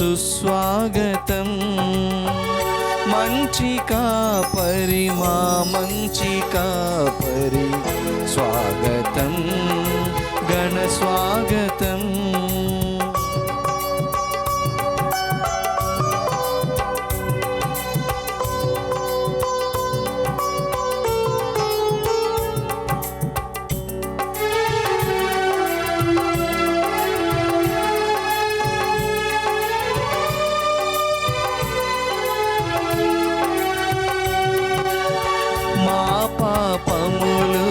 సుస్వాగతం. మంచి కాపరి మా మంచి కాపరి స్వాగతం ఘన స్వాగతం. పాపములు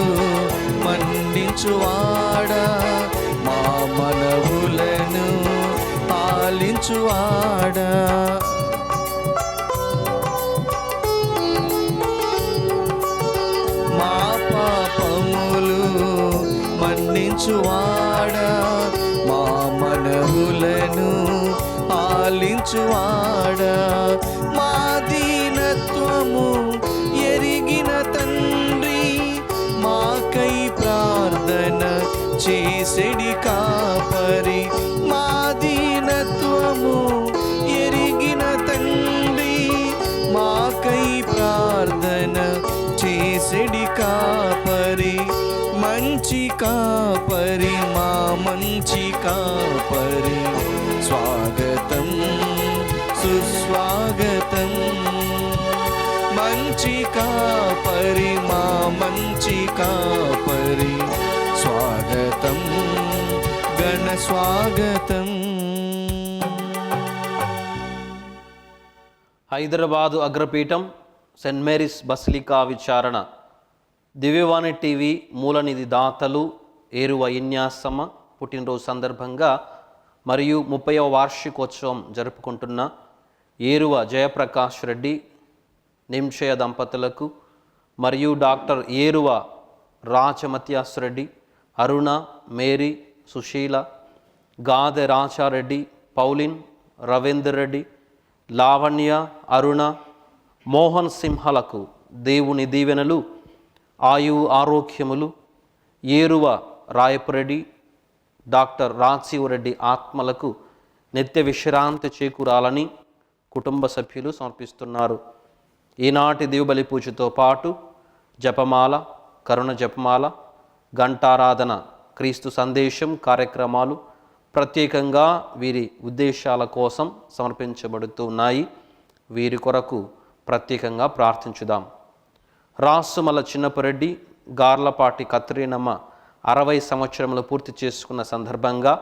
మన్నించువాడా మా మనవులను పాలించువాడా. మా పాపములు మన్నించువాడా మా మనవులను పాలించువాడా. మా దీనత్వము ఎరిగిన తండ్రి మాకై ప్రార్థన చేసెడి కాపరి. మా దీనత్వము ఎరిగిన తండ్రి మాకై ప్రార్థన చేసెడి కాపరి. మంచి కాపరి మా మంచి కాపరి స్వాగతం సుస్వాగతం. మంచి కాపరి మా మంచి కాపరి స్వాగతం ఘన స్వాగతం. హైదరాబాదు అగ్రపీఠం సెయింట్ మేరీస్ బసిలికా విచారణ దివ్యవాణి టీవీ మూలనిధి దాతలు ఏరువ ఇన్యాసమ్మ పుట్టినరోజు సందర్భంగా మరియు 30వ వార్షికోత్సవం జరుపుకుంటున్న ఏరువ జయప్రకాష్ రెడ్డి నింషయ దంపతులకు మరియు డాక్టర్ ఏరువ రాచమత్యాస్ రెడ్డి, అరుణ, మేరీ, సుశీల, గాదె రాచారెడ్డి, పౌలిన్, రవీందర్ రెడ్డి, లావణ్య, అరుణ, మోహన్ సింహలకు దేవుని దీవెనలు ఆయు ఆరోగ్యములు. ఏరువ రాయపురెడ్డి, డాక్టర్ రాజీవరెడ్డి ఆత్మలకు నిత్య విశ్రాంతి చేకూరాలని కుటుంబ సభ్యులు సమర్పిస్తున్నారు. ఈనాటి దివ్యబలి పూజతో పాటు జపమాల, కరుణ జపమాల, ఘంటారాధన, క్రీస్తు సందేశం కార్యక్రమాలు ప్రత్యేకంగా వీరి ఉద్దేశాల కోసం సమర్పించబడుతున్నాయి. వీరి కొరకు ప్రత్యేకంగా ప్రార్థించుదాం. రాసుమల చిన్నపురెడ్డి, గార్లపాటి కత్రీనమ్మ 60 సంవత్సరములు పూర్తి చేసుకున్న సందర్భంగా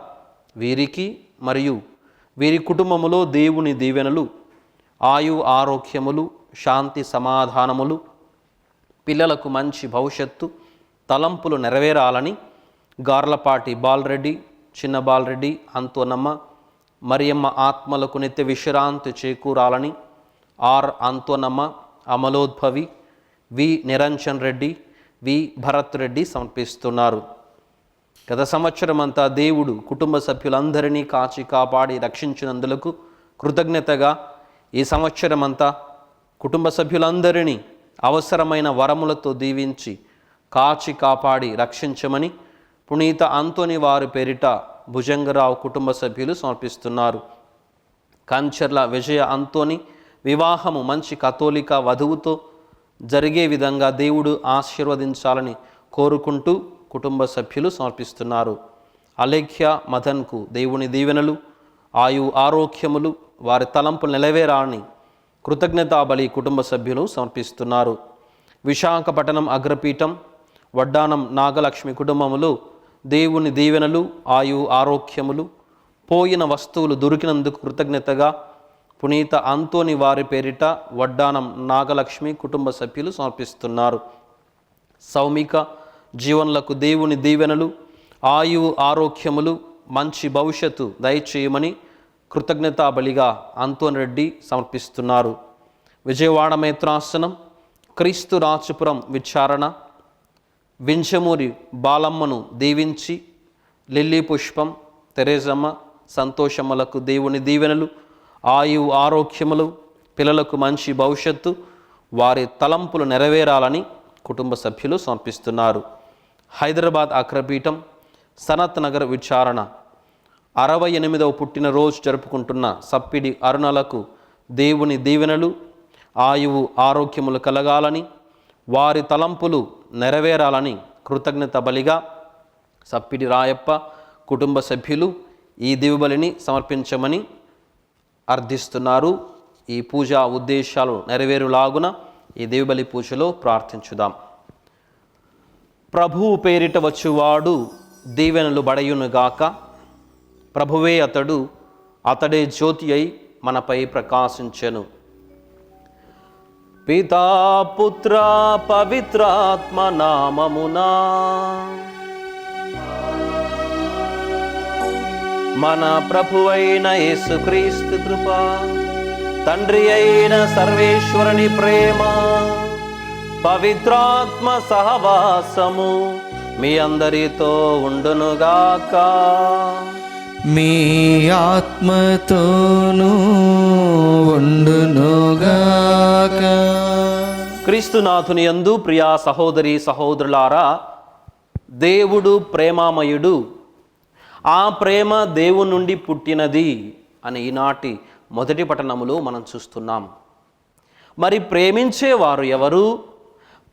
వీరికి మరియు వీరి కుటుంబములో దేవుని దీవెనలు, ఆయు ఆరోగ్యములు, శాంతి సమాధానములు, పిల్లలకు మంచి భవిష్యత్తు, తలంపులు నెరవేరాలని గార్లపాటి బాలరెడ్డి, చిన్న బాలరెడ్డి, అంతోనమ్మ, మరియమ్మ ఆత్మలకు నిత్య విశ్రాంతి చేకూరాలని ఆర్ అంతోనమ్మ, అమలోద్భవి, వి నిరంజన్ రెడ్డి, వి భరత్ రెడ్డి సమర్పిస్తున్నారు. గత సంవత్సరం అంతా దేవుడు కుటుంబ సభ్యులందరినీ కాచి కాపాడి రక్షించినందులకు కృతజ్ఞతగా ఈ సంవత్సరం అంతా కుటుంబ సభ్యులందరినీ అవసరమైన వరములతో దీవించి కాచి కాపాడి రక్షించమని పునీత అంతోని వారి పేరిట భుజంగరావు కుటుంబ సభ్యులు సమర్పిస్తున్నారు. కంచర్ల విజయ అంతోని వివాహము మంచి కథోలిక వధువుతో జరిగే విధంగా దేవుడు ఆశీర్వదించాలని కోరుకుంటూ కుటుంబ సభ్యులు సమర్పిస్తున్నారు. అలేఖ్య మదన్కు దేవుని దీవెనలు, ఆయు ఆరోగ్యములు, వారి తలంపులు నెరవేరాలని కృతజ్ఞతాబలి కుటుంబ సభ్యులు సమర్పిస్తున్నారు. విశాఖపట్నం అగ్రపీఠం వడ్డానం నాగలక్ష్మి కుటుంబములు దేవుని దీవెనలు, ఆయు ఆరోగ్యములు, పోయిన వస్తువులు దొరికినందుకు కృతజ్ఞతగా పునీత అంతోని వారి పేరిట వడ్డానం నాగలక్ష్మి కుటుంబ సభ్యులు సమర్పిస్తున్నారు. సౌమిక జీవన్లకు దేవుని దీవెనలు, ఆయు ఆరోగ్యములు, మంచి భవిష్యత్తు దయచేయమని కృతజ్ఞతాబలిగా అంతోని రెడ్డి సమర్పిస్తున్నారు. విజయవాడ మేత్రాసనం క్రీస్తు రాజపురం విచారణ వించమూరి బాలమ్మను దీవించి లిల్లీ పుష్పం, తెరేజమ్మ, సంతోషమ్మలకు దేవుని దీవెనలు, ఆయు ఆరోగ్యములు, పిల్లలకు మంచి భవిష్యత్తు, వారి తలంపులు నెరవేరాలని కుటుంబ సభ్యులు సమర్పిస్తున్నారు. హైదరాబాద్ అగ్రపీఠం సనత్ నగర్ విచారణ 68వ పుట్టినరోజు జరుపుకుంటున్న సప్పిడి అరుణలకు దేవుని దీవెనలు, ఆయువు ఆరోగ్యములు కలగాలని, వారి తలంపులు నెరవేరాలని కృతజ్ఞత బలిగా సప్పిడి రాయప్ప కుటుంబ సభ్యులు ఈ దివ్యబలిని సమర్పించమని అర్థిస్తున్నారు. ఈ పూజా ఉద్దేశాలు నెరవేరులాగున ఈ దివ్యబలి పూజలో ప్రార్థించుదాం. ప్రభువు పేరిట వచ్చువాడు దీవెనలు బడయునుగాక. ప్రభువే అతడు, అతడే జ్యోతి అయి మనపై ప్రకాశించెను. పితా పుత్ర పవిత్రాత్మ నామమునా మన ప్రభువైన యేసుక్రీస్తు కృప, తండ్రి అయిన సర్వేశ్వరుని ప్రేమ, పవిత్రాత్మ సహవాసము మీ అందరితో ఉండునుగాక. మీ ఆత్మతోనూ ఉండునుగాక. క్రీస్తునాథుని యందు ప్రియా సహోదరి సహోదరులారా, దేవుడు ప్రేమామయుడు, ఆ ప్రేమ దేవుని నుండి పుట్టినది అని ఈనాటి మొదటి పఠనములో మనం చూస్తున్నాం. మరి ప్రేమించేవారు ఎవరు,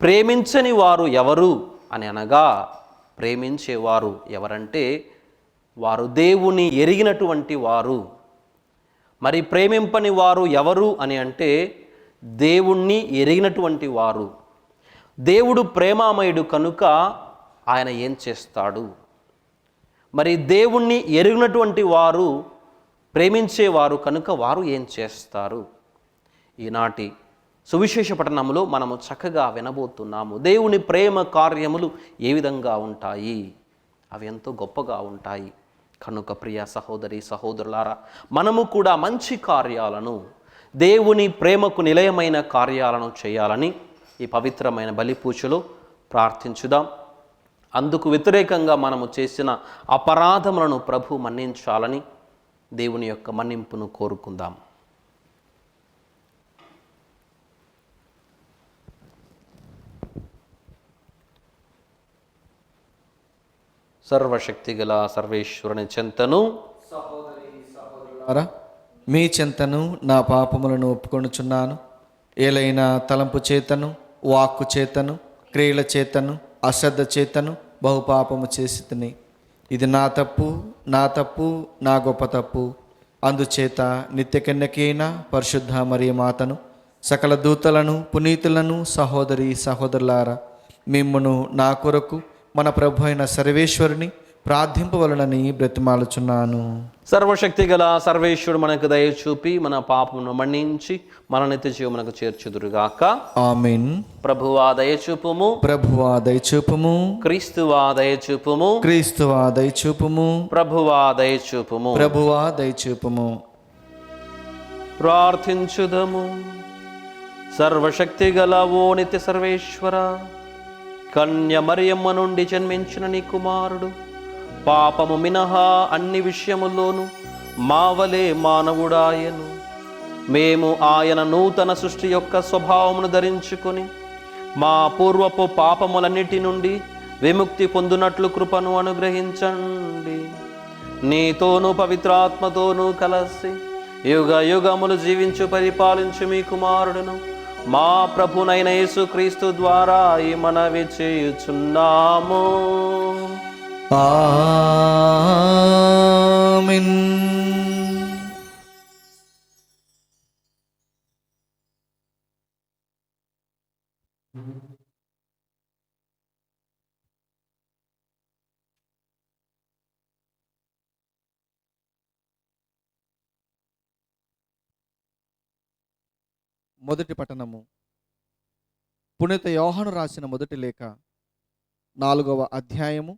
ప్రేమించని వారు ఎవరు అని అనగా, ప్రేమించేవారు ఎవరంటే వారు దేవుని ఎరిగినటువంటి వారు. మరి ప్రేమింపని వారు ఎవరు అని అంటే దేవుణ్ణి ఎరిగినటువంటి వారు. దేవుడు ప్రేమామయుడు కనుక ఆయన ఏం చేస్తాడు? మరి దేవుణ్ణి ఎరిగినటువంటి వారు ప్రేమించేవారు కనుక వారు ఏం చేస్తారు? ఈనాటి సువిశేష పఠనంలో మనము చక్కగా వినబోతున్నాము. దేవుని ప్రేమ కార్యములు ఏ విధంగా ఉంటాయి, అవి ఎంతో గొప్పగా ఉంటాయి. కనుక ప్రియ సహోదరి సహోదరులారా, మనము కూడా మంచి కార్యాలను, దేవుని ప్రేమకు నిలయమైన కార్యాలను చేయాలని ఈ పవిత్రమైన బలిపూజలో ప్రార్థించుదాం. అందుకు వ్యతిరేకంగా మనము చేసిన అపరాధములను ప్రభు మన్నించాలని దేవుని యొక్క మన్నింపును కోరుకుందాం. సర్వశక్తిగల సర్వేశ్వరుని చెంతను, మీ చెంతను నా పాపములను ఒప్పుకొనుచున్నాను. ఏలైనా తలంపు చేతను, వాక్కు చేతను, క్రియల చేతను, అశ్రద్ధ చేతను బహుపాపము చేసి తిని. ఇది నా తప్పు, నా గొప్ప తప్పు. అందుచేత నిత్య కన్యకైన పరిశుద్ధ మరియ మాతను, సకల దూతలను, పునీతులను, సహోదరి సహోదరులారా, మిమ్మును నా కొరకు మన ప్రభు అయిన సర్వేశ్వరుని ప్రార్థింపవలనని బ్రతిమాలుచున్నాను. సర్వశక్తి గల సర్వేశ్వరుడు మనకు దయ చూపి మన పాపమును మన్నించి మన నిత్య జీవమునకు చేర్చుదురుగాక. ఆమేన్. ప్రభువా దయచూపుము, ప్రభువా దయచూపుము. క్రీస్తువా దయచూపుము, క్రీస్తువా దయచూపుము. ప్రభువా దయచూపుము, ప్రభువా దయచూపుము. ప్రార్థించుదము. సర్వశక్తి గల ఓ నిత్య సర్వేశ్వర, కన్య మరియమ్మ నుండి జన్మించిన నీ కుమారుడు పాపము మినహా అన్ని విషయముల్లోనూ మావలే మానవుడాయను. మేము ఆయన నూతన సృష్టి యొక్క స్వభావమును ధరించుకొని మా పూర్వపు పాపములన్నిటి నుండి విముక్తి పొందునట్లు కృపను అనుగ్రహించండి. నీతోనూ పవిత్రాత్మతోనూ కలసి యుగ యుగములు జీవించు పరిపాలించు మీ కుమారుడును మా ప్రభునైన యేసుక్రీస్తు ద్వారా ఈ మనవి చేయుచున్నాము. ఆమేన్. మొదటి పఠనము పునీత యోహాను రాసిన మొదటి లేఖ 4వ అధ్యాయము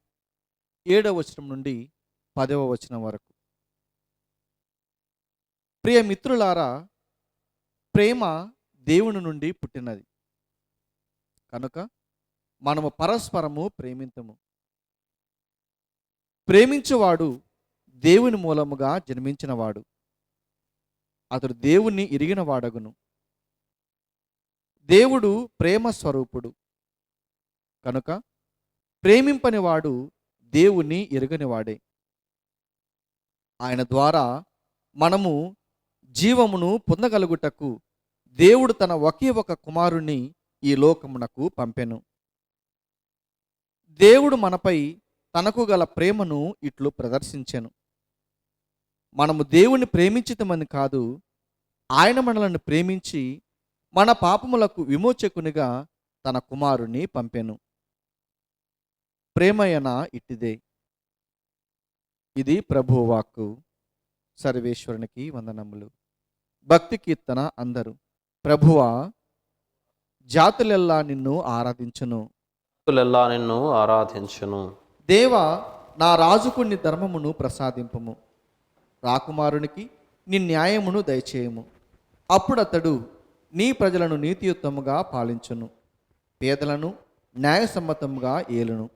7వ వచనం నుండి 10వ వచనం వరకు. ప్రియ మిత్రులారా, ప్రేమ దేవుని నుండి పుట్టినది కనుక మనము పరస్పరము ప్రేమింతము. ప్రేమించువాడు దేవుని మూలముగా జన్మించినవాడు, అతడు దేవుణ్ణి ఎరిగిన వాడగును. దేవుడు ప్రేమ స్వరూపుడు కనుక ప్రేమింపనివాడు దేవుణ్ణి ఎరుగనివాడే. ఆయన ద్వారా మనము జీవమును పొందగలుగుటకు దేవుడు తన ఒకే ఒక కుమారుణ్ణి ఈ లోకమునకు పంపెను. దేవుడు మనపై తనకు గల ప్రేమను ఇట్లు ప్రదర్శించెను. మనము దేవుని ప్రేమించితమని కాదు, ఆయన మనలను ప్రేమించి మన పాపములకు విమోచకునిగా తన కుమారుని పంపెను. ప్రేమయన ఇట్టిదే. ఇది ప్రభువు వాక్కు. సర్వేశ్వరునికి వందనములు. భక్తి కీర్తన అందరూ. ప్రభువా, జాతులెల్లా నిన్ను ఆరాధించును. భక్తులెల్లా నిన్ను ఆరాధించును. దేవా, నా రాజుకు నీ ధర్మమును ప్రసాదింపుము. రాకుమారునికి నీ న్యాయమును దయచేయము. అప్పుడతడు నీ ప్రజలను నీతియుక్తముగా పాలించును, పేదలను న్యాయసమ్మతముగా ఏలును.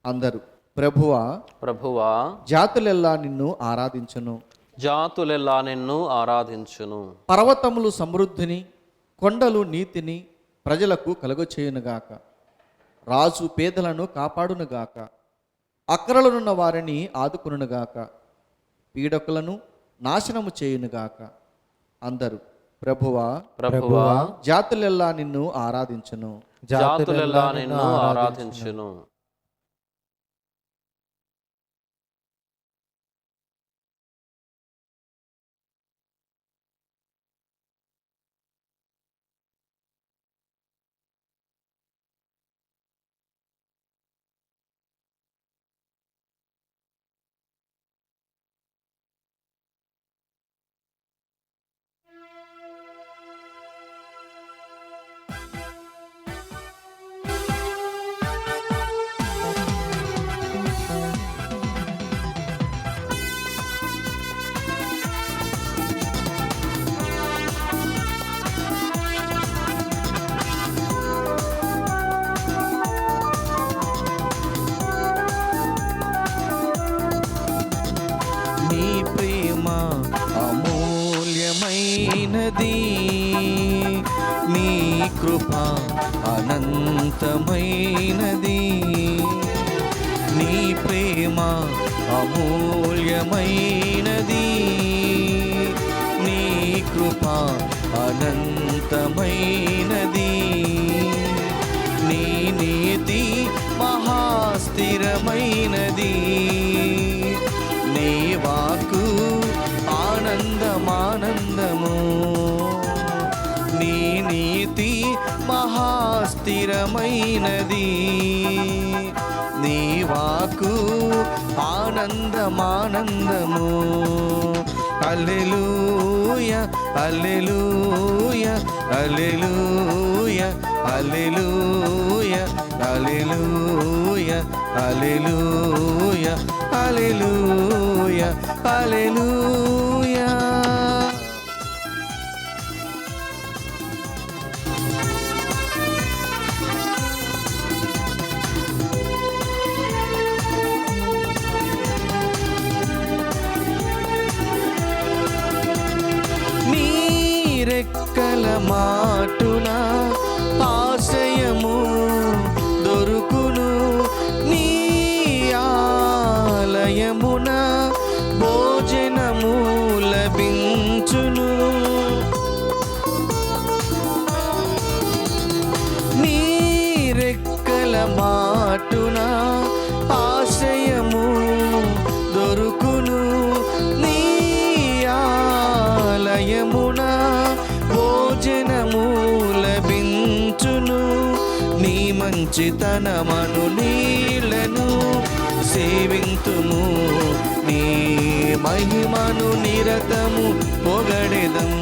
అందరూ. ప్రభువా, ప్రభువా, జాతులెల్లా నిన్ను ఆరాధించును. జాతులెల్లా నిన్ను ఆరాధించును. పర్వతములు సమృద్ధిని, కొండలు నీతిని ప్రజలకు కలుగచేయునుగాక. రాజు పేదలను కాపాడునుగాక. అక్కరలనున్న వారిని ఆదుకునుగాక. పీడకులను నాశనము చేయునుగాక. అందరూ. ప్రభువా, ప్రభువా, జాతులెల్లా నిన్ను ఆరాధించును. జాతులెల్లా నిన్ను ఆరాధించును. నీ ప్రేమ అమూల్యమైనది, నీ కృప అనంతమైనది. నీ ప్రేమ అమూల్యమైనది, నీ కృప అనంతమైనది. నీ నీతి మహాస్థిరమైనది, నీ వాక్కు ఆనందమానందము. నీ నీతి మహాస్థిరమైనది, నీ వాక్కు ఆనందమానందము. హల్లెలూయా, హల్లెలూయా, హల్లెలూయా, హల్లెలూయా, హల్లెలూయా, హల్లెలూయా, హల్లెలూయా, హల్లెలూయా. నీ రెక్కల మాటున ఆశయము దొరుకును, నీ ఆలయమున భోజనము లభించును. నీ రెక్కల మాటున ఆశయము దొరుకును, నీ ఆలయమున భోజనము లభించును. నీ మంచితనమను నీళ్లను సేవింతుము, నీ మహిమను నిరతము పొగడెదం.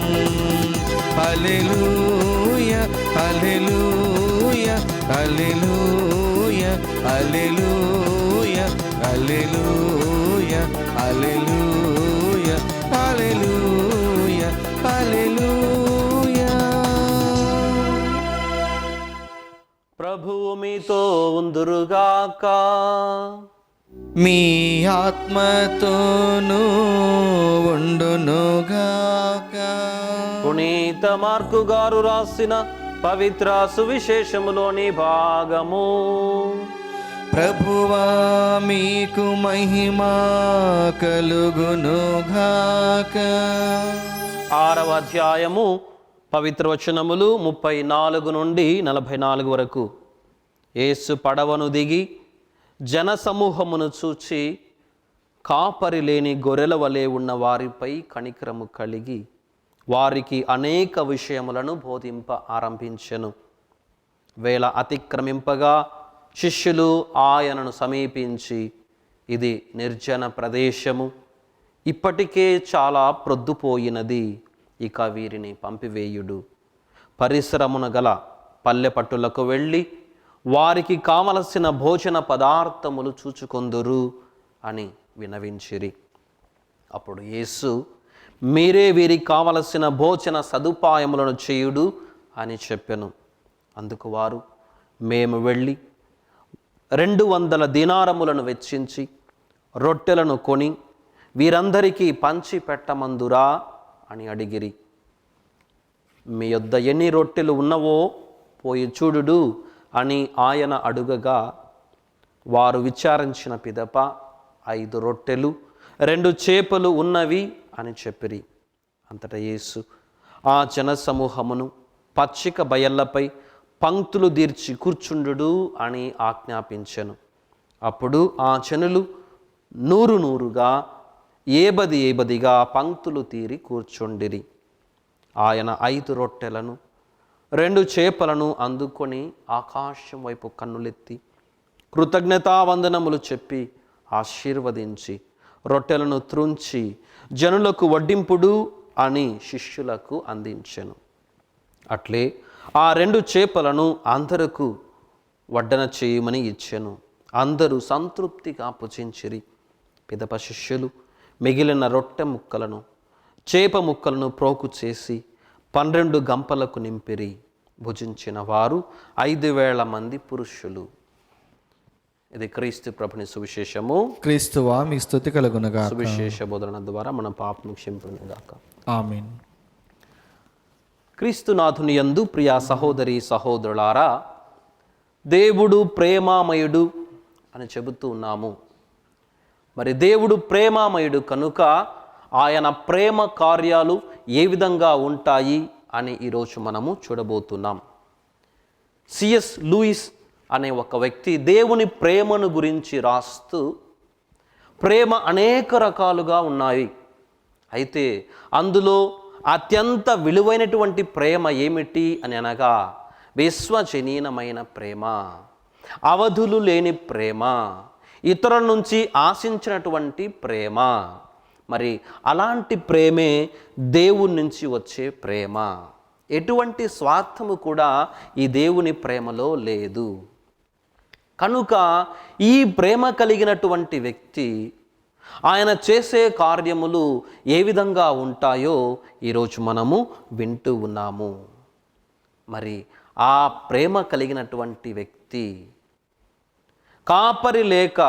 హల్లెలూయా, హల్లెలూయా, హల్లెలూయా, హల్లెలూయా, హల్లెలూయా, హల్లెలూయా, హల్లెలూయా, హల్లెలూయా. ప్రభువు మీతో ఉందురుగాక. మీ ఆత్మతోనూ ఉండునుగాక. పునీత మార్కు గారు రాసిన పవిత్ర సువిశేషములోని భాగము. ప్రభువా మీకు మహిమా కలుగునుగాక. 6వ అధ్యాయము పవిత్ర వచనములు 34 నుండి 44 వరకు. యేసు పడవను దిగి జనసమూహమును చూచి కాపరి లేని గొర్రెల వలె ఉన్న వారిపై కనికరము కలిగి వారికి అనేక విషయములను బోధింప ఆరంభించెను. వేళ అతిక్రమింపగా శిష్యులు ఆయనను సమీపించి, ఇది నిర్జన ప్రదేశము, ఇప్పటికే చాలా ప్రొద్దుపోయినది, ఇక వీరిని పంపివేయుడు. పరిసరమున గల పల్లె పట్టులకు వెళ్ళి వారికి కావలసిన భోజన పదార్థములు చూచుకొందురు అని వినవించిరి. అప్పుడు యేసు, మీరే వీరికి కావలసిన భోజన సదుపాయములను చేయుడు అని చెప్పెను. అందుకు వారు, మేము వెళ్ళి 200 దీనారములను వెచ్చించి రొట్టెలను కొని వీరందరికీ పంచి పెట్టమందురా అని అడిగిరి. మీ యొద్ద ఎన్ని రొట్టెలు ఉన్నవో పోయి చూడుడు అని ఆయన అడుగగా, వారు విచారించిన పిదప 5 రొట్టెలు 2 చేపలు ఉన్నవి అని చెప్పిరి. అంతటా యేసు ఆ జనసమూహమును పచ్చిక బయళ్ళపై పంక్తులు తీర్చి కూర్చుండు అని ఆజ్ఞాపించెను. అప్పుడు ఆ జనులు 100 ఏబదిగా పంక్తులు తీరి కూర్చుండిరి. ఆయన 5 రొట్టెలను 2 చేపలను అందుకొని ఆకాశం వైపు కన్నులెత్తి కృతజ్ఞతావందనములు చెప్పి ఆశీర్వదించి రొట్టెలను త్రుంచి జనులకు వడ్డింపుడు అని శిష్యులకు అందించెను. అట్లే ఆ 2 చేపలను అందరకు వడ్డన చేయమని ఇచ్చెను. అందరూ సంతృప్తిగా భుజించిరి. పిదప శిష్యులు మిగిలిన రొట్టె ముక్కలను చేప ముక్కలను ప్రోకు చేసి 12 గంపలకు నింపిరి. భుజించిన వారు 5,000 మంది పురుషులు. ఇది క్రీస్తు ప్రభుని సువిశేషము. క్రీస్తువా మీ స్తుతి కలుగునుగాక. సువిశేష బోధన ద్వారా మన పాపము క్షమించునుగాక. ఆమేన్. క్రీస్తునాథుని యందు ప్రియ సహోదరి సహోదరులారా, దేవుడు ప్రేమామయుడు అని చెబుతూ ఉన్నాము. మరి దేవుడు ప్రేమామయుడు కనుక ఆయన ప్రేమ కార్యాలు ఏ విధంగా ఉంటాయి అని ఈరోజు మనము చూడబోతున్నాం. సిఎస్ లూయిస్ అనే ఒక వ్యక్తి దేవుని ప్రేమను గురించి రాస్తూ, ప్రేమ అనేక రకాలుగా ఉన్నాయి, అయితే అందులో అత్యంత విలువైనటువంటి ప్రేమ ఏమిటి అని అనగా విశ్వజనీనమైన ప్రేమ, అవధులు లేని ప్రేమ, ఇతరుల నుంచి ఆశించినటువంటి ప్రేమ. మరి అలాంటి ప్రేమే దేవుని నుంచి వచ్చే ప్రేమ. ఎటువంటి స్వార్థము కూడా ఈ దేవుని ప్రేమలో లేదు. కనుక ఈ ప్రేమ కలిగినటువంటి వ్యక్తి ఆయన చేసే కార్యములు ఏ విధంగా ఉంటాయో ఈరోజు మనము వింటూ ఉన్నాము. మరి ఆ ప్రేమ కలిగినటువంటి వ్యక్తి కాపరి లేక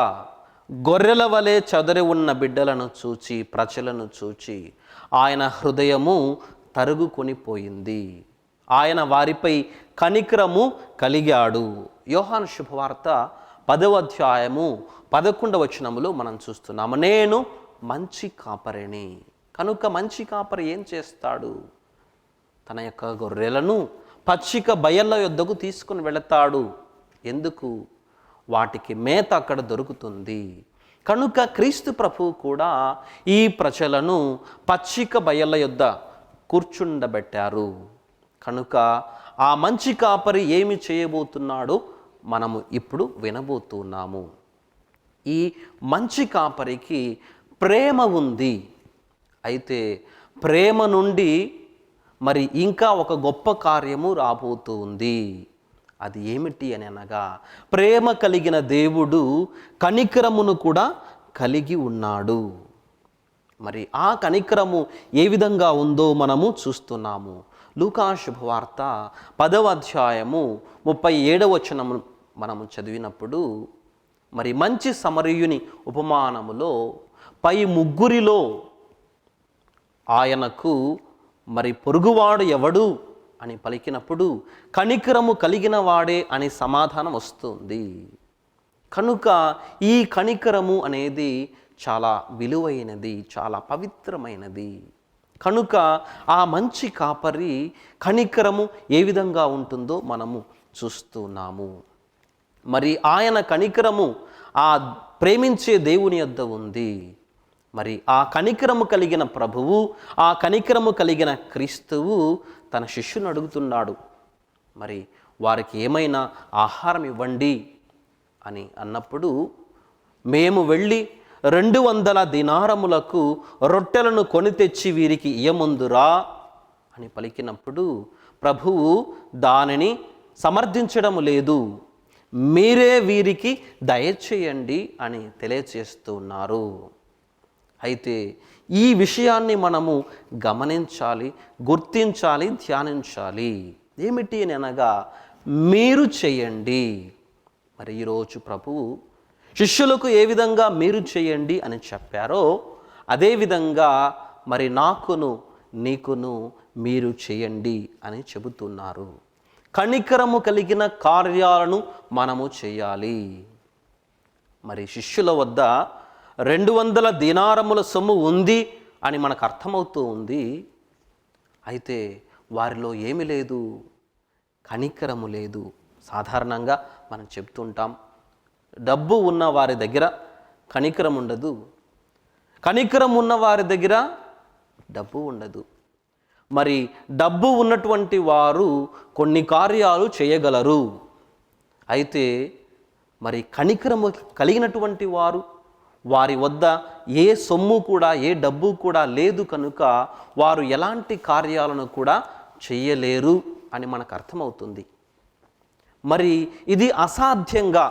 గొర్రెల వలె చెదరి ఉన్న బిడ్డలను చూచి, ప్రజలను చూచి ఆయన హృదయము తరుగుకొనిపోయింది. ఆయన వారిపై కనికరము కలిగాడు. యోహాను శుభవార్త 10వ అధ్యాయము 11వ వచనములో మనం చూస్తున్నాము. నేను మంచి కాపరిని. కనుక మంచి కాపరి ఏం చేస్తాడు? తన యొక్క గొర్రెలను పచ్చిక బయళ్ళ యొద్దకు తీసుకుని వెళతాడు. ఎందుకు? వాటికి మేత అక్కడ దొరుకుతుంది. కనుక క్రీస్తు ప్రభువు కూడా ఈ ప్రజలను పచ్చిక బయళ్ళ యొద్ద కూర్చుండబెట్టారు. కనుక ఆ మంచి కాపరి ఏమి చేయబోతున్నాడో మనము ఇప్పుడు వినబోతున్నాము. ఈ మంచి కాపరికి ప్రేమ ఉంది. అయితే ప్రేమ నుండి మరి ఇంకా ఒక గొప్ప కార్యము రాబోతూ ఉంది. అది ఏమిటి అని అనగా, ప్రేమ కలిగిన దేవుడు కనికరమును కూడా కలిగి ఉన్నాడు. మరి ఆ కనికరము ఏ విధంగా ఉందో మనము చూస్తున్నాము. లూకా శుభవార్త 10వ అధ్యాయము 37వ వచనము మనము చదివినప్పుడు, మరి మంచి సమరయుని ఉపమానములో పై ముగ్గురిలో ఆయనకు మరి పొరుగువాడు ఎవడు అని పలికినప్పుడు కనికరము కలిగిన వాడే అని సమాధానం వస్తుంది. కనుక ఈ కనికరము అనేది చాలా విలువైనది, చాలా పవిత్రమైనది. కనుక ఆ మంచి కాపరి కనికరము ఏ విధంగా ఉంటుందో మనము చూస్తున్నాము. మరి ఆయన కనికరము ఆ ప్రేమించే దేవుని యొద్ద ఉంది. మరి ఆ కనికరము కలిగిన ప్రభువు, ఆ కనికరము కలిగిన క్రీస్తువు తన శిష్యుని అడుగుతున్నాడు, మరి వారికి ఏమైనా ఆహారం ఇవ్వండి అని అన్నప్పుడు, మేము వెళ్ళి 200 దినారములకు రొట్టెలను కొని తెచ్చి వీరికి ఇయ్యముందురా అని పలికినప్పుడు ప్రభువు దానిని సమర్థించడం లేదు, మీరే వీరికి దయచేయండి అని తెలియచేస్తున్నారు. అయితే ఈ విషయాన్ని మనము గమనించాలి, గుర్తించాలి, ధ్యానించాలి. ఏమిటి అని అనగా, మీరు చేయండి. మరి ఈరోజు ప్రభువు శిష్యులకు ఏ విధంగా మీరు చేయండి అని చెప్పారో అదేవిధంగా మరి నాకును నీకును మీరు చేయండి అని చెబుతున్నారు. కనికరము కలిగిన కార్యాలను మనము చేయాలి. మరి శిష్యుల వద్ద 200 దినారముల సొమ్ము ఉంది అని మనకు అర్థమవుతూ ఉంది. అయితే వారిలో ఏమి లేదు, కనికరము లేదు. సాధారణంగా మనం చెప్తుంటాం, డబ్బు ఉన్న వారి దగ్గర కనికరం ఉండదు, కనికరం ఉన్న వారి దగ్గర డబ్బు ఉండదు. మరి డబ్బు ఉన్నటువంటి వారు కొన్ని కార్యాలు చేయగలరు. అయితే మరి కనికరము కలిగినటువంటి వారు, వారి వద్ద ఏ సొమ్ము కూడా ఏ డబ్బు కూడా లేదు కనుక వారు ఎలాంటి కార్యాలను కూడా చేయలేరు అని మనకు అర్థమవుతుంది. మరి ఇది అసాధ్యంగా,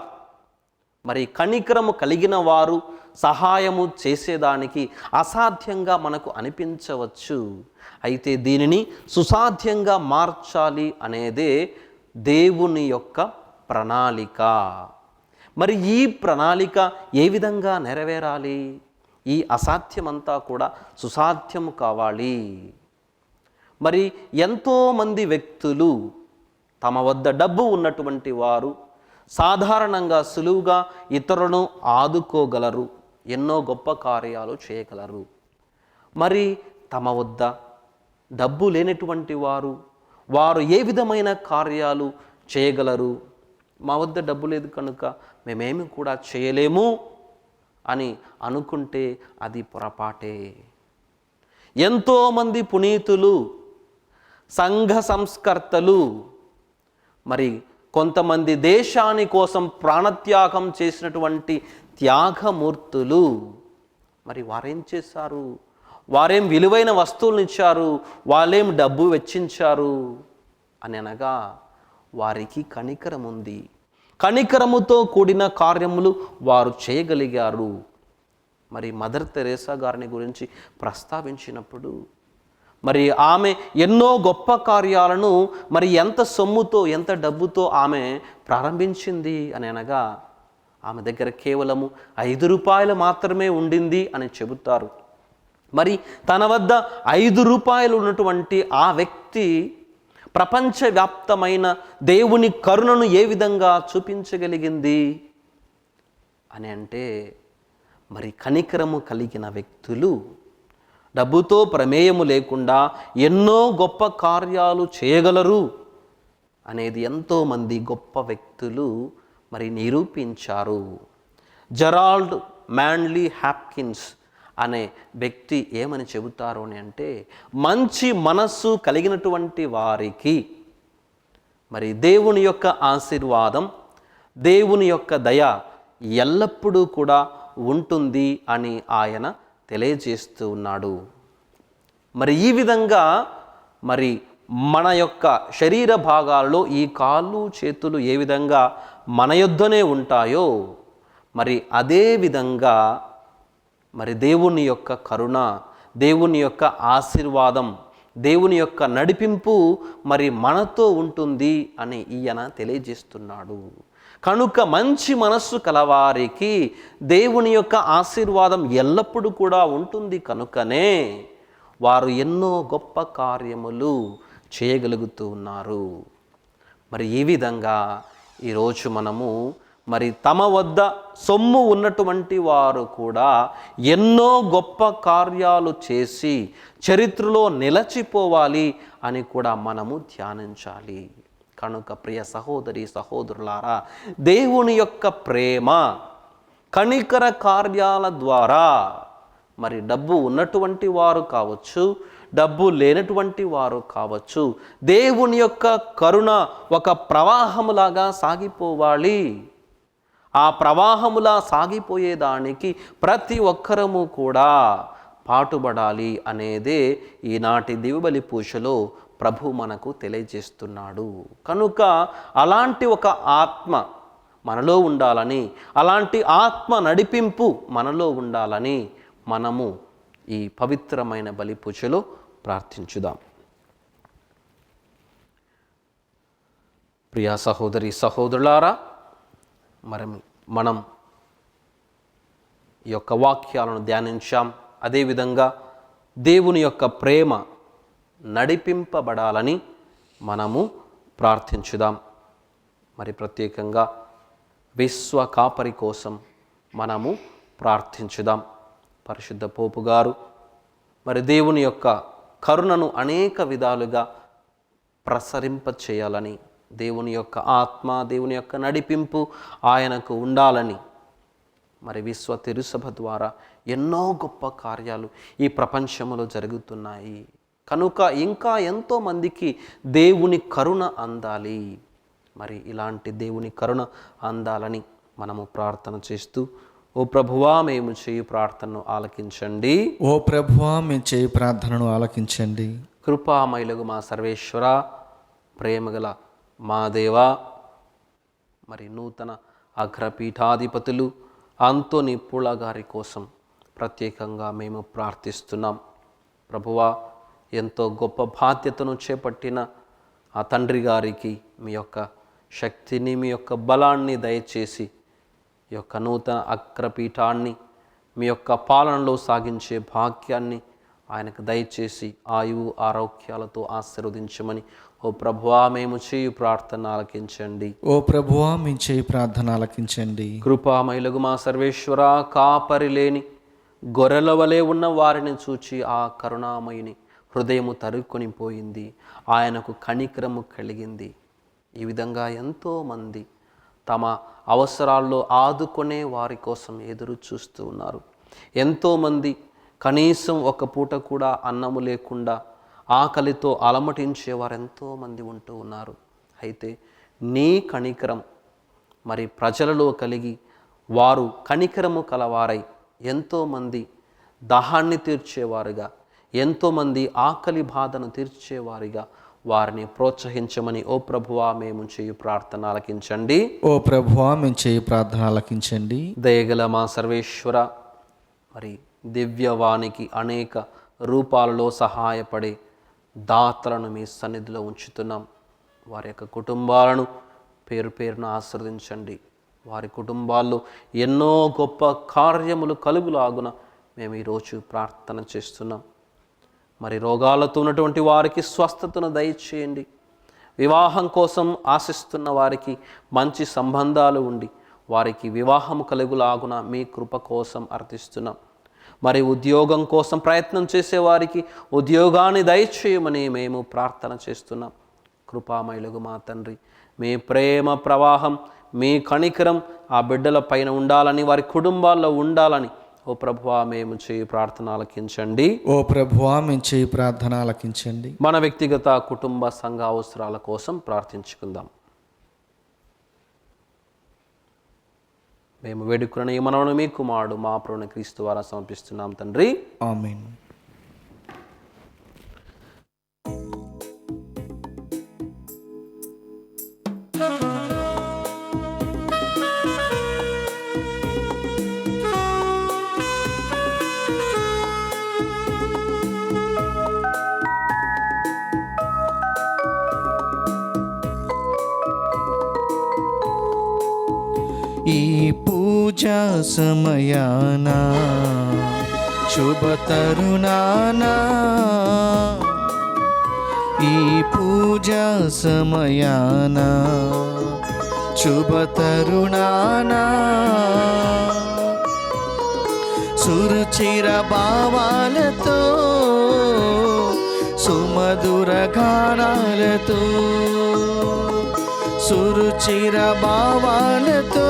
మరి కనికరము కలిగిన వారు సహాయము చేసేదానికి అసాధ్యంగా మనకు అనిపించవచ్చు. అయితే దీనిని సుసాధ్యంగా మార్చాలి అనేదే దేవుని యొక్క ప్రణాళిక. మరి ఈ ప్రణాళిక ఏ విధంగా నెరవేరాలి? ఈ అసాధ్యమంతా కూడా సుసాధ్యం కావాలి. మరి ఎంతోమంది వ్యక్తులు తమ వద్ద డబ్బు ఉన్నటువంటి వారు సాధారణంగా సులువుగా ఇతరులను ఆదుకోగలరు, ఎన్నో గొప్ప కార్యాలు చేయగలరు. మరి తమ వద్ద డబ్బు లేనటువంటి వారు ఏ విధమైన కార్యాలు చేయగలరు? మా వద్ద డబ్బు లేదు కనుక మేమేమి కూడా చేయలేము అని అనుకుంటే అది పొరపాటే. ఎంతోమంది పునీతులు, సంఘ సంస్కర్తలు, మరి కొంతమంది దేశాని కోసం ప్రాణత్యాగం చేసినటువంటి త్యాగమూర్తులు, మరి వారేం చేశారు? వారేం విలువైన వస్తువులను ఇచ్చారు, వాళ్ళేం డబ్బు వెచ్చించారు అని అనగా వారికి కనికరం ఉంది. కనికరముతో కూడిన కార్యములు వారు చేయగలిగారు. మరి మదర్ తెరేసా గారిని గురించి ప్రస్తావించినప్పుడు మరి ఆమె ఎన్నో గొప్ప కార్యాలను మరి ఎంత సొమ్ముతో ఎంత డబ్బుతో ఆమె ప్రారంభించింది అని అనగా ఆమె దగ్గర కేవలము 5 రూపాయలు మాత్రమే ఉండింది అని చెబుతారు. మరి తన వద్ద 5 రూపాయలు ఉన్నటువంటి ఆ వ్యక్తి ప్రపంచవ్యాప్తమైన దేవుని కరుణను ఏ విధంగా చూపించగలిగింది అని అంటే, మరి కనికరము కలిగిన వ్యక్తులు డబ్బుతో ప్రమేయము లేకుండా ఎన్నో గొప్ప కార్యాలు చేయగలరు అనేది ఎంతోమంది గొప్ప వ్యక్తులు మరి నిరూపించారు. జెరాల్డ్ మ్యాన్లీ హాప్కిన్స్ అనే వ్యక్తి ఏమని చెబుతారు అని అంటే, మంచి మనస్సు కలిగినటువంటి వారికి మరి దేవుని యొక్క ఆశీర్వాదం, దేవుని యొక్క దయ ఎల్లప్పుడూ కూడా ఉంటుంది అని ఆయన తెలియజేస్తూ ఉన్నాడు. మరి ఈ విధంగా మరి మన యొక్క శరీర భాగాల్లో ఈ కాళ్ళు చేతులు ఏ విధంగా మన యొద్దనే ఉంటాయో మరి అదే విధంగా మరి దేవుని యొక్క కరుణ, దేవుని యొక్క ఆశీర్వాదం, దేవుని యొక్క నడిపింపు మరి మనతో ఉంటుంది అని ఈయన తెలియజేస్తున్నాడు. కనుక మంచి మనస్సు కలవారికి దేవుని యొక్క ఆశీర్వాదం ఎల్లప్పుడూ కూడా ఉంటుంది. కనుకనే వారు ఎన్నో గొప్ప కార్యములు చేయగలుగుతూ ఉన్నారు. మరి ఈ విధంగా ఈరోజు మనము మరి తమ వద్ద సొమ్ము ఉన్నటువంటి వారు కూడా ఎన్నో గొప్ప కార్యాలు చేసి చరిత్రలో నిలిచిపోవాలి అని కూడా మనము ధ్యానించాలి. కనుక ప్రియ సహోదరి సహోదరులారా, దేవుని యొక్క ప్రేమ కనికర కార్యాల ద్వారా మరి డబ్బు ఉన్నటువంటి వారు కావచ్చు, డబ్బు లేనటువంటి వారు కావచ్చు, దేవుని యొక్క కరుణ ఒక ప్రవాహములాగా సాగిపోవాలి. ఆ ప్రవాహములా సాగిపోయేదానికి ప్రతి ఒక్కరము కూడా పాటుపడాలి అనేదే ఈనాటి దివ్యబలి పూజలో ప్రభు మనకు తెలియజేస్తున్నాడు. కనుక అలాంటి ఒక ఆత్మ మనలో ఉండాలని, అలాంటి ఆత్మ నడిపింపు మనలో ఉండాలని మనము ఈ పవిత్రమైన బలి పూజలో ప్రార్థించుదాం. ప్రియా సహోదరి సహోదరులారా, మనం ఈ యొక్క వాక్యాలను ధ్యానించాం. అదేవిధంగా దేవుని యొక్క ప్రేమ నడిపింపబడాలని మనము ప్రార్థించుదాం. మరి ప్రత్యేకంగా విశ్వ కాపరి కోసం మనము ప్రార్థించుదాం. పరిశుద్ధ పోపు గారు మరి దేవుని యొక్క కరుణను అనేక విధాలుగా ప్రసరింప చేయాలని, దేవుని యొక్క ఆత్మ, దేవుని యొక్క నడిపింపు ఆయనకు ఉండాలని మరి విశ్వ తిరుసభ ద్వారా ఎన్నో గొప్ప కార్యాలు ఈ ప్రపంచంలో జరుగుతున్నాయి. కనుక ఇంకా ఎంతోమందికి దేవుని కరుణ అందాలి. మరి ఇలాంటి దేవుని కరుణ అందాలని మనము ప్రార్థన చేస్తూ, ఓ ప్రభువా మేము చేయు ప్రార్థనను ఆలకించండి. ఓ ప్రభువా మేము చేయు ప్రార్థనను ఆలకించండి. కృపామయులగు మా సర్వేశ్వర, ప్రేమగల మా దేవా, మరి నూతన అగ్రపీఠాధిపతులు అంతోని పూల గారి కోసం ప్రత్యేకంగా మేము ప్రార్థిస్తున్నాం. ప్రభువా, ఎంతో గొప్ప బాధ్యతను చేపట్టిన ఆ తండ్రి గారికి మీ యొక్క శక్తిని, మీ యొక్క బలాన్ని దయచేసి ఈ యొక్క నూతన అగ్రపీఠాన్ని మీ యొక్క పాలనలో సాగించే భాగ్యాన్ని ఆయనకు దయచేసి ఆయువు ఆరోగ్యాలతో ఆశీర్వదించమని ఓ ప్రభువా మేము చేయు ప్రార్థన ఆలకించండి. ఓ ప్రభువా మేము చేయు ప్రార్థన ఆలకించండి. కృపామయులగు మా సర్వేశ్వర, కాపరి లేని గొర్రెల వలె ఉన్న వారిని చూచి ఆ కరుణామయుని హృదయము తరుక్కొని పోయింది, ఆయనకు కనికరము కలిగింది. ఈ విధంగా ఎంతోమంది తమ అవసరాల్లో ఆదుకునే వారి కోసం ఎదురు చూస్తూ ఉన్నారు. ఎంతోమంది కనీసం ఒక పూట కూడా అన్నము లేకుండా ఆకలితో అలమటించేవారు ఎంతోమంది ఉంటూ ఉన్నారు. అయితే నీ కనికరం మరి ప్రజలలో కలిగి వారు కనికరము కలవారై ఎంతోమంది దాహాన్ని తీర్చేవారుగా, ఎంతోమంది ఆకలి బాధను తీర్చేవారిగా వారిని ప్రోత్సహించమని ఓ ప్రభువా మేము చేయు ప్రార్థన ఆలకించండి. ఓ ప్రభువా మేము చేయు ప్రార్థన ఆలకించండి. దయగల మా సర్వేశ్వర, మరి దివ్యవానికి అనేక రూపాలలో సహాయపడే దాతలను మీ సన్నిధిలో ఉంచుతున్నాం. వారి యొక్క కుటుంబాలను పేరు పేరున ఆశీర్వదించండి. వారి కుటుంబాల్లో ఎన్నో గొప్ప కార్యములు కలుగులాగున మేము ఈరోజు ప్రార్థన చేస్తున్నాం. మరి రోగాలతో ఉన్నటువంటి వారికి స్వస్థతను దయచేయండి. వివాహం కోసం ఆశిస్తున్న వారికి మంచి సంబంధాలు ఉండి వారికి వివాహం కలుగులాగున మీ కృప కోసం అర్థిస్తున్నాం. మరి ఉద్యోగం కోసం ప్రయత్నం చేసేవారికి ఉద్యోగాన్ని దయచేయమని మేము ప్రార్థన చేస్తున్నాం. కృపామయులగు మా తండ్రి, మీ ప్రేమ ప్రవాహం, మీ కనికరం ఆ బిడ్డల పైన ఉండాలని, వారి కుటుంబాల్లో ఉండాలని ఓ ప్రభువా మేము చేయు ప్రార్థన ఆలకించండి. ఓ ప్రభువా మేము చేయు ప్రార్థన ఆలకించండి. మన వ్యక్తిగత కుటుంబ సంఘ అవసరాల కోసం ప్రార్థించుకుందాం. మేము వేడుకున్న ఈ మనవును మీ కుమారుడు మా ప్రభువైన క్రీస్తు ద్వారా సమర్పిస్తున్నాం తండ్రి. ఆమేన్. ఈ పూజా సమయాన శుభ తరుణాన, ఈ పూజా సమయాన శుభతరుణానా సురుచిర భావాలతో సుమధుర గానాలతో సురుచిర భావాలతో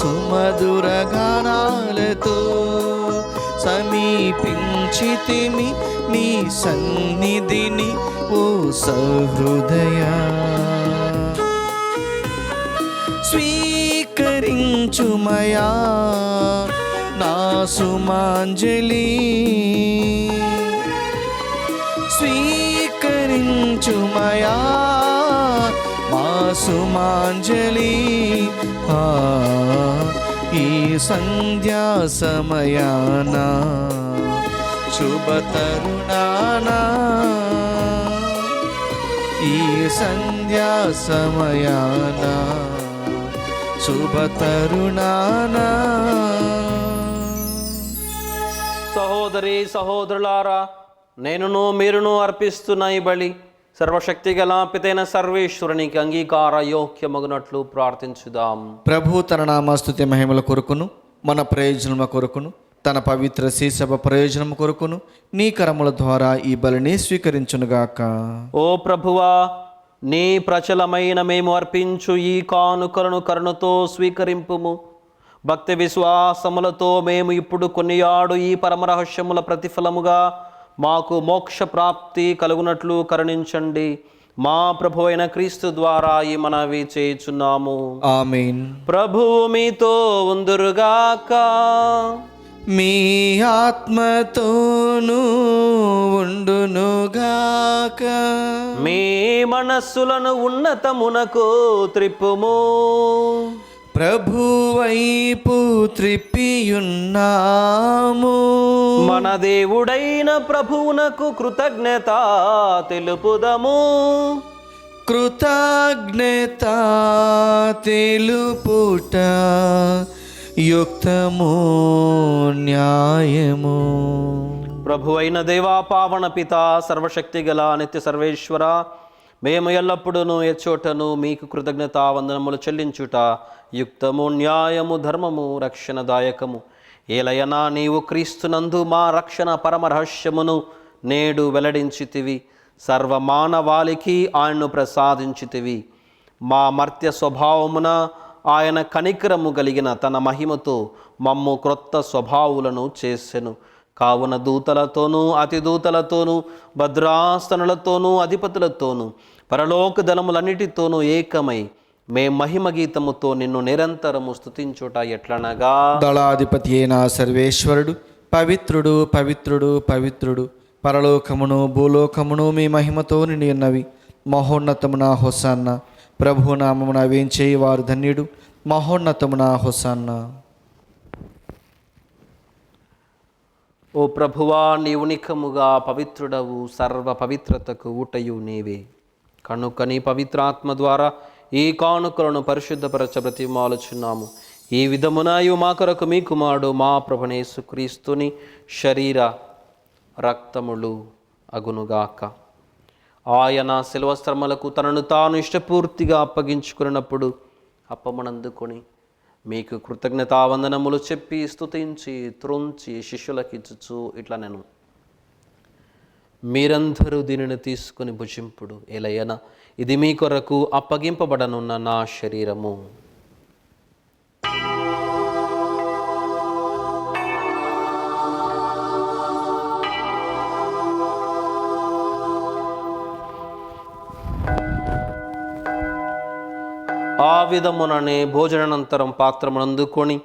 సుమధుర గానాలతో సమీపించితిమి నీ సన్నిధిని ఓ సహృదయా. స్వీకరించుమయా నా సుమాంజలి, స్వీకరించుమయా మా సుమాంజలి. ఈ సంధ్యా సమయాన శుభతరుణానా, ఈ సంధ్యా సమయాన శుభతరుణానా. సహోదరి సహోదరులారా, నేనును మీరును అర్పిస్తున్న ఈ బలి సర్వశక్తి గల పితైన సర్వేశ్వరునికి అంగీకార యోగ్యమగునట్లు ప్రార్థించుదాం. ప్రభు తన నామస్తుతి మహిమల కొరకును మన ప్రయోజనముల కొరకును తన పవిత్ర శ్రీసభ ప్రయోజనము కొరకును నీ కరముల ద్వారా ఈ బలిని స్వీకరించునుగాక. ఓ ప్రభువా, నీ ప్రచలమైన మేము అర్పించు ఈ కానుకలను కరుణతో స్వీకరింపుము. భక్తి విశ్వాసములతో మేము ఇప్పుడు కొనియాడు ఈ పరమరహస్యముల ప్రతిఫలముగా మాకు మోక్ష ప్రాప్తి కలుగునట్లు కరుణించండి. మా ప్రభు అయిన క్రీస్తు ద్వారా ఈ మనవి చేయుచున్నాము. ఆమేన్. ప్రభువు మీతో ఉందురుగాక. మీ ఆత్మతోనూ ఉండునుగాక. మీ మనస్సులను ఉన్నతమునకు త్రిప్పుము. ప్రభు వైపు త్రిప్పియున్నాము. మన దేవుడైన ప్రభువునకు కృతజ్ఞత తెలుపుదము. కృతజ్ఞత తెలుపుట యుక్తము న్యాయము. ప్రభు అయిన దేవా, పావన పిత, సర్వశక్తి గల నిత్య సర్వేశ్వర, మేము ఎల్లప్పుడూ ఎచ్చోటను మీకు కృతజ్ఞత వందనములు చెల్లించుట యుక్తము న్యాయము ధర్మము రక్షణదాయకము. ఏలయనా నీవు క్రీస్తునందు మా రక్షణ పరమరహస్యమును నేడు వెల్లడించితివి. సర్వమానవాళికి ఆయన్ను ప్రసాదించితివి. మా మర్త్య స్వభావమున ఆయన కనికరము కలిగిన తన మహిమతో మమ్ము క్రొత్త స్వభావులను చేసెను. కావున దూతలతోనూ అతిదూతలతోనూ భద్రాస్తనులతోనూ అధిపతులతోనూ పరలోక దళములన్నిటితోనూ ఏకమై మేం మహిమ గీతముతో నిన్ను నిరంతరము స్తుతించుట ఎట్లనగా, దళాధిపతి అయిన సర్వేశ్వరుడు పవిత్రుడు పవిత్రుడు పవిత్రుడు, పరలోకమును భూలోకమును మీ మహిమతో నిండి ఉన్నవి. మహోన్నతమున హోసన్న. ప్రభు నామమున వేంచేయి వారు ధన్యుడు. మహోన్నతమున హోసన్న. ఓ ప్రభువా, నీ ఉనికముగా పవిత్రుడవు, సర్వ పవిత్రతకు ఊటయు నీవే. కనుక నీ పవిత్రాత్మ ద్వారా ఈ కానుకలను పరిశుద్ధపరచ బ్రతిమాలుచున్నాము. ఈ విధమునయు మా కొరకు మీ కుమారుడు మా ప్రభువైన యేసుక్రీస్తుని శరీర రక్తములు అగునుగాక. ఆయన శిలువస్త్రములకు తనను తాను ఇష్టపూర్తిగా అప్పగించుకున్నప్పుడు అప్పమునందుకొని మీకు కృతజ్ఞతావందనములు చెప్పి స్తుతించి త్రుంచి శిష్యులకిచ్చుచు ఇట్లా నేను, మీరందరూ దీనిని తీసుకుని భుజింపుడు. ఎలయన ఇది మీ కొరకు అప్పగింపబడనున్న నా శరీరము. ఆ విధముననే భోజనానంతరం పాత్రమునందుకొని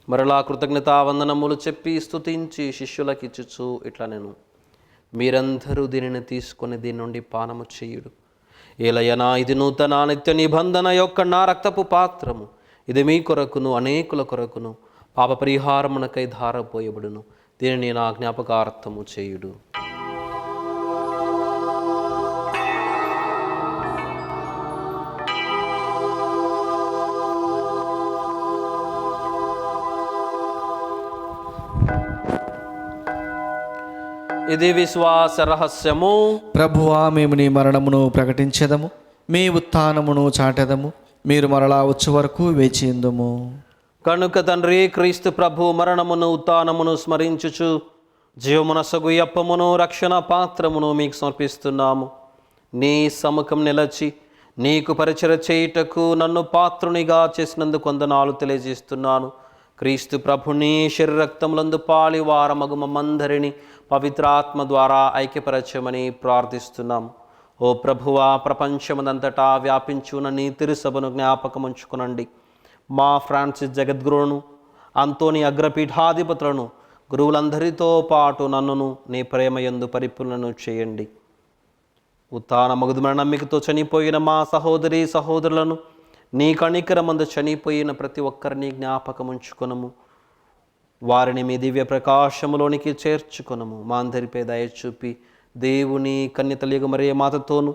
మరలా కృతజ్ఞతావందనములు చెప్పి స్తుతించి శిష్యులకిచ్చుచు ఇట్లా నేను, మీరందరూ దీనిని తీసుకొని దీని నుండి పానము చేయుడు. ఏలయనా ఇది నూతన నిత్య నిబంధన యొక్క నా రక్తపు పాత్రము. ఇది మీ కొరకును అనేకుల కొరకును పాప పరిహారమునకై ధారపోయబడును. దీనిని నా జ్ఞాపకార్థము చేయుడు. ఇది విశ్వాస రహస్యము. ప్రభువా, మేము నీ మరణమును ప్రకటించెదము, మీ ఉత్థానమును చాటెదము. మీరు మరలా వచ్చే వరకు వేచియుందుము. కనుక తండ్రి, క్రీస్తు ప్రభు మరణమును ఉత్థానమును స్మరించుచు జీవమునసగు అప్పమును రక్షణ పాత్రమును మీకు సమర్పిస్తున్నాము. నీ సముఖం నిలచి నీకు పరిచయ చేయుటకు నన్ను పాత్రునిగా చేసినందుకు వందనాలు తెలియజేస్తున్నాను. క్రీస్తు ప్రభుని శరీరక్తములందు పాలివారమగు మమ్మందరిని పవిత్రాత్మ ద్వారా ఐక్యపరచమని ప్రార్థిస్తున్నాం. ఓ ప్రభువా, ప్రపంచమునంతటా వ్యాపించున్న నీ తిరుసభను జ్ఞాపకముంచుకునండి. మా ఫ్రాన్సిస్ జగద్గురువును, అంతోని అగ్రపీఠాధిపతులను, గురువులందరితో పాటు నన్నును నీ ప్రేమయందు పరిపూర్ణను చేయండి. ఉత్థాన మగుదుమైన నమ్మికతో చనిపోయిన మా సహోదరి సహోదరులను, నీ కణికరమందు చనిపోయిన ప్రతి ఒక్కరిని జ్ఞాపకముంచుకొనము. వారిని మీ దివ్య ప్రకాశములోనికి చేర్చుకొనము. మా అందరిపై దయ చూపి దేవుని కన్యతలియగు మరియ మాతతోను,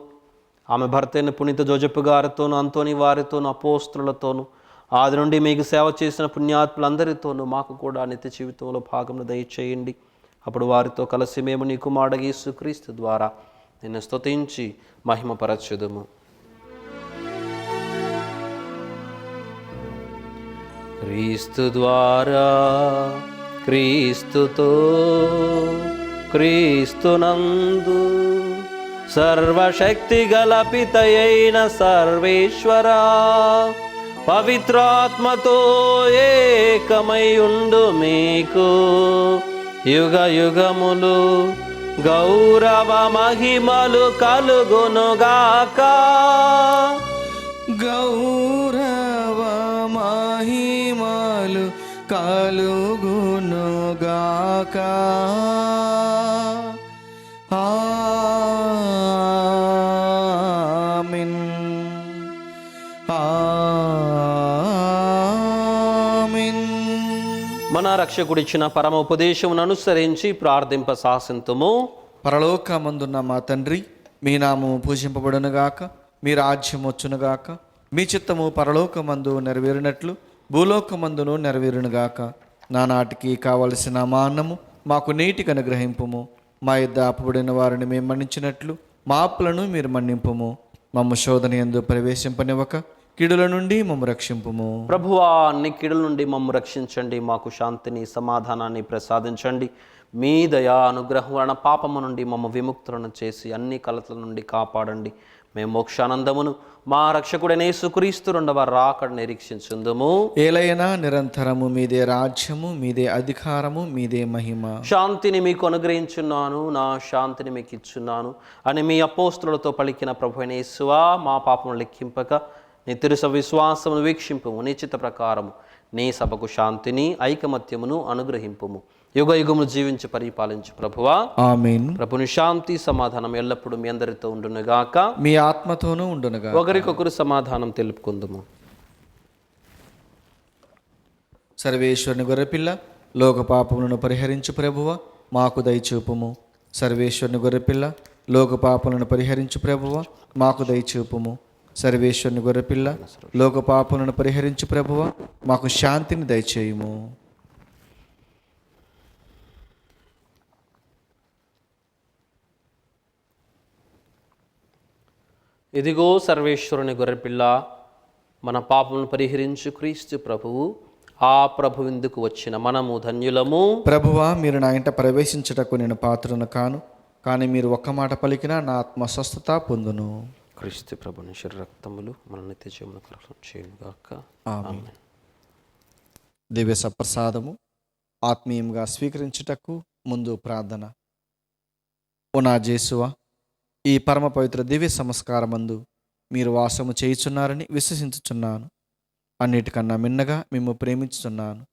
ఆమె భర్తైన పునీత జోజెఫ్ గారితోను, అంతోని వారితోను, అపోస్తులతోను, ఆది నుండి మీకు సేవ చేసిన పుణ్యాత్ములందరితోనూ మాకు కూడా నిత్య జీవితంలో భాగమును దయచేయండి. అప్పుడు వారితో కలిసి మేము నీ కుమారుడు యేసుక్రీస్తు ద్వారా నిన్ను స్తుతించి మహిమపరచుదుము. క్రీస్తు ద్వారా, క్రీస్తుతో, క్రీస్తునందు సర్వశక్తి గల పితయైన సర్వేశ్వరా, పవిత్రాత్మతో ఏకమై ఉండు మీకు యుగ యుగములు గౌరవ మహిమలు కలుగునుగాక. గౌరవ మహిమలు కలుగునుగాక. ఆమేన్. ఆమేన్. మన రక్షకుడిచ్చిన పరమ ఉపదేశమును అనుసరించి ప్రార్థింప సాసింతుము. పరలోకమందున్న మా తండ్రి, మీ నామము పూజింపబడునుగాక, మీ రాజ్యం వచ్చునుగాక, మీ చిత్తము పరలోకమందు నెరవేరినట్లు భూలోకమందును నెరవేరునుగాక. నానాటికి కావలసిన మా అన్నము మాకు నేటికి అనుగ్రహింపుము. మా యొద్ద అప్పుబడిన వారిని మేము మన్నించినట్లు మా అప్పులను మీరు మన్నింపుము. మమ్మ శోధన యందు ప్రవేశింపనివ్వక కీడుల నుండి మమ్ము రక్షింపుము. ప్రభువా, అన్ని కీడుల నుండి మమ్ము రక్షించండి. మాకు శాంతిని సమాధానాన్ని ప్రసాదించండి. మీ దయా అనుగ్రహం వలన పాపము నుండి మమ్మ విముక్తులను చేసి అన్ని కలతల నుండి కాపాడండి. మేము మోక్షానందమును మా రక్షకుడైన యేసుక్రీస్తు రెండవ రాకడ నిరీక్షించుందుము. ఏలైనా నిరంతరము మీదే రాజ్యము, మీదే అధికారము, మీదే మహిమ. శాంతిని మీకు అనుగ్రహించున్నాను, నా శాంతిని మీకు ఇచ్చున్నాను అని మీ అపోస్తులతో పలికిన ప్రభువైన యేసువా, మా పాపము లెక్కింపక నీ తిరుస విశ్వాసమును వీక్షింపుము. నీ చిత్త ప్రకారము నీ సభకు శాంతిని ఐకమత్యమును అనుగ్రహింపుము. యుగ యుగములు జీవించి పరిపాలించు ప్రభువా. ఆమేన్. ప్రభుని శాంతి సమాధానం ఎల్లప్పుడూ మీ అందరితో ఉండునుగాక, మీ ఆత్మతోనూ ఉండునుగాక. ఒకరికొకరు సమాధానం తెలుపుకుందుము. సర్వేశ్వరుని గొర్రెపిల్ల, లోక పాపములను పరిహరించు ప్రభువ, మాకు దయచూపుము. సర్వేశ్వరుని గొర్రెపిల్ల, లోక పాపములను పరిహరించు ప్రభువ, మాకు దయచూపుము. సర్వేశ్వరుని గొర్రెపిల్ల, లోక పాపములను పరిహరించు ప్రభువ, మాకు శాంతిని దయచేయుము. ఇదిగో సర్వేశ్వరుని గొర్రెపిల్ల, మన పాపములను పరిహరించు క్రీస్తు ప్రభువు. ఆ ప్రభు విందుకు వచ్చిన మనము ధన్యులము. ప్రభువా, మీరు నా ఇంట ప్రవేశించుటకు నేను పాత్రను కాను, కానీ మీరు ఒక్క మాట పలికినా నా ఆత్మ స్వస్థత పొందును. క్రీస్తు ప్రభుని శరీరక్తములు మన నిత్య జీవమును కలుగు చేయుగాక. ఆమేన్. దివ్య సప్రసాదము ఆత్మీయంగా స్వీకరించుటకు ముందు ప్రార్థన. ఓ నా జేసువా, ఈ పరమ పవిత్ర దివ్య సంస్కారమందు మీరు వాసము చేయుచున్నారని విశ్వసించుచున్నాను. అన్నిటికన్నా మిన్నగా మేము ప్రేమించుచున్నాను.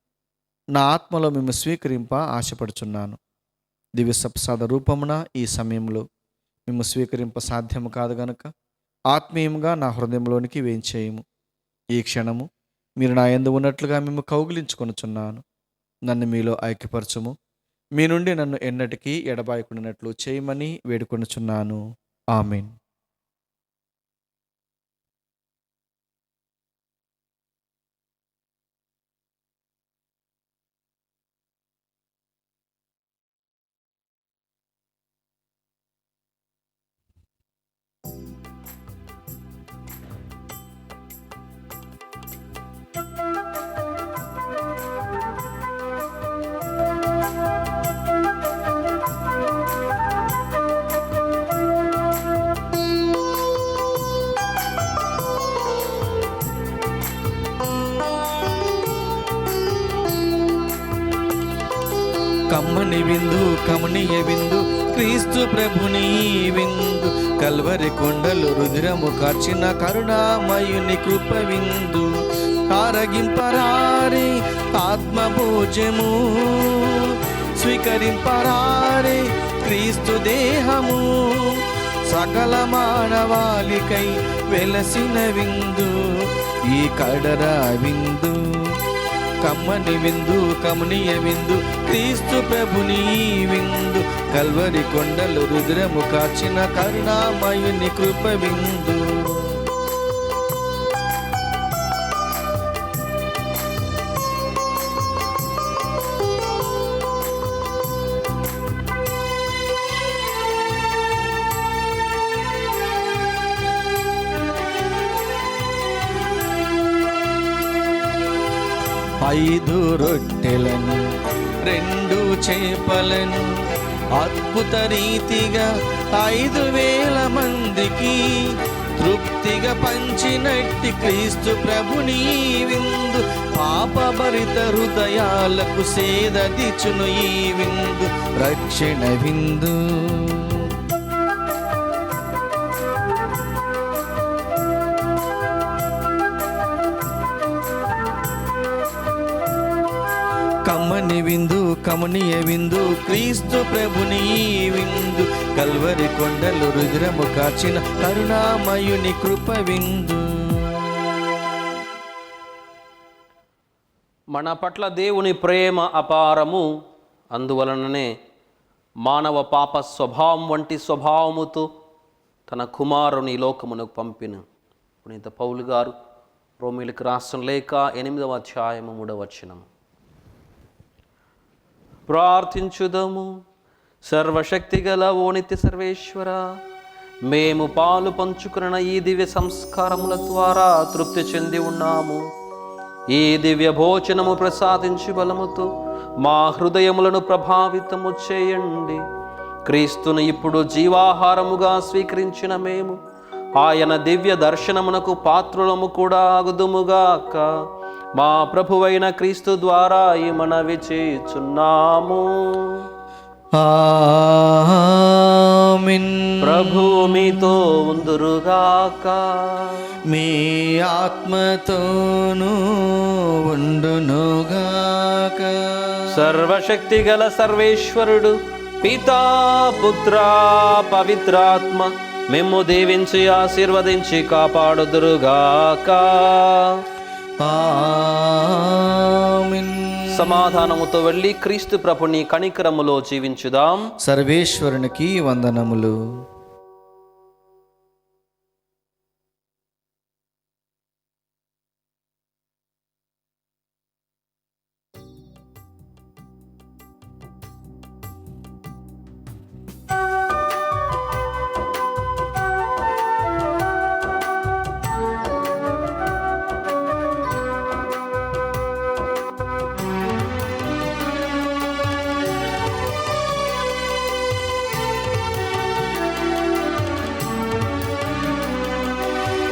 నా ఆత్మలో మేము స్వీకరింప ఆశపడుచున్నాను. దివ్య సప్రసాద రూపమున ఈ సమయంలో మేము స్వీకరింప సాధ్యము కాదు గనుక ఆత్మీయంగా నా హృదయంలోనికి వేంచేయము. ఈ క్షణము మీరు నా యందు ఉన్నట్లుగా మేము కౌగిలించుకొనుచున్నాను. నన్ను మీలో ఐక్యపరచుము. మీ నుండి నన్ను ఎన్నటికీ ఎడబాయకుండానట్లు చేయమని వేడుకొనుచున్నాను. ఆమేన్. కమ్మని విందు కమనీయ విందు క్రీస్తు ప్రభుని విందు కల్వరి కొండలు రుధిరము కార్చిన కరుణామయుని కృప విందు ఆరగింపరారే ఆత్మభోజము స్వీకరింపరారే క్రీస్తు దేహము సకల మానవాళికై వెలసిన విందు ఈ కడరా విందు కమ్మని విందు కమనీయ విందు క్రీస్తు ప్రభుని విందు కల్వరి కొండలు రుద్రము కార్చిన కరుణామయుని కృప విందు ఐదు రొట్టెలను 2 చేపలను అద్భుత రీతిగా 5,000 మందికి తృప్తిగా పంచినట్టి క్రీస్తు ప్రభుని విందు పాపభరిత హృదయాలకు సేదదిచును ఈ విందు రక్షణ విందు కమ్మని విందు కమనీయ విందు క్రీస్తు ప్రభుని విందు కల్వరి కొండలు రుద్రము కార్చిన కరుణామయుని కృప విందు. మన పట్ల దేవుని ప్రేమ అపారము, అందువలననే మానవ పాప స్వభావం వంటి స్వభావముతో తన కుమారుని లోకమునకు పంపిన పునీత పౌలు గారు రోమీయులకు రాసిన లేఖ 8వ అధ్యాయము 3వ వచనం. ప్రార్థించుదము. సర్వశక్తి గల ఓ నిత్య సర్వేశ్వర, మేము పాలు పంచుకున్న ఈ దివ్య సంస్కారముల ద్వారా తృప్తి చెంది ఉన్నాము. ఈ దివ్య భోజనము ప్రసాదించి బలముతో మా హృదయములను ప్రభావితము చేయండి. క్రీస్తును ఇప్పుడు జీవాహారముగా స్వీకరించిన మేము ఆయన దివ్య దర్శనమునకు పాత్రులము కూడా అగుదుముగాక. మా ప్రభువైన క్రీస్తు ద్వారా ఈ మనవి చేయుచున్నాము. ఆమేన్. ప్రభువు మీతో ఉందురుగాక. మీ ఆత్మతోనూ ఉండునుగాక. సర్వశక్తి గల సర్వేశ్వరుడు పితా పుత్ర పవిత్రాత్మ మిమ్ము దీవించి ఆశీర్వదించి కాపాడుదురుగాక. ఆమేన్. సమాధానముతో వెళ్ళి క్రీస్తు ప్రభుని కనికరములో జీవించుదాం. సర్వేశ్వరునికి వందనములు.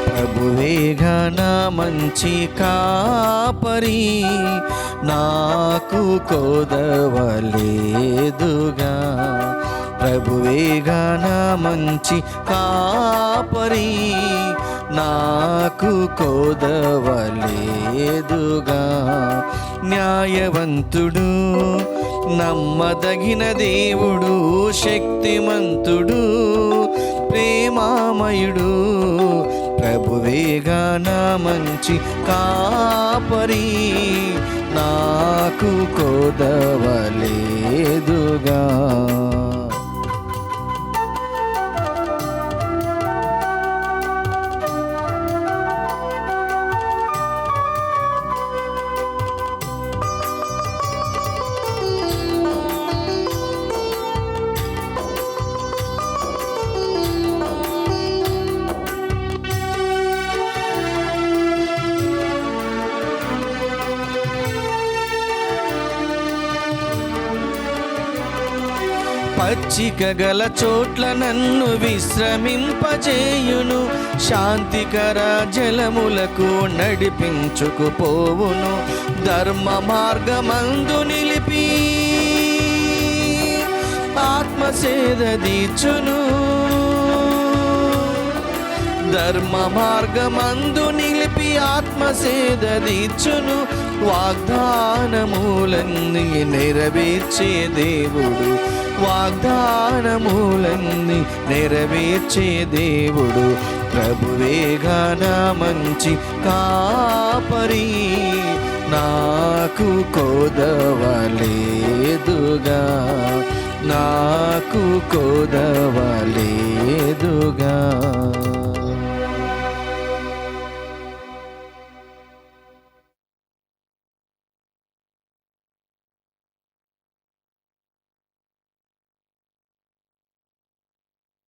ప్రభువేగా మంచి కాపరి, నాకు కొదవలేదుగా. ప్రభువేగా మంచి కాపరి, నాకు కొదవలేదుగా. న్యాయవంతుడు, నమ్మదగిన దేవుడు, శక్తిమంతుడు, ప్రేమామయుడు, ప్రభువేగా మంచి కాపరి, నాకు కొదవలేదుగా. పచ్చిక గల చోట్ల నన్ను విశ్రమింపజేయును, శాంతికర జలములకు నడిపించుకుపోవును, ధర్మ మార్గమందు నిలిపి ఆత్మసేద దీచును. ధర్మ మార్గమందు నిలిపి ఆత్మసేద దీచును. వాగ్దానములన్నీ నెరవేర్చే దేవుడు, వాగ్దానములన్నీ నెరవేర్చే దేవుడు. ప్రభువేగానా మంచి కాపరి, నాకు కొదవలేదుగా, నాకు కొదవలేదుగా.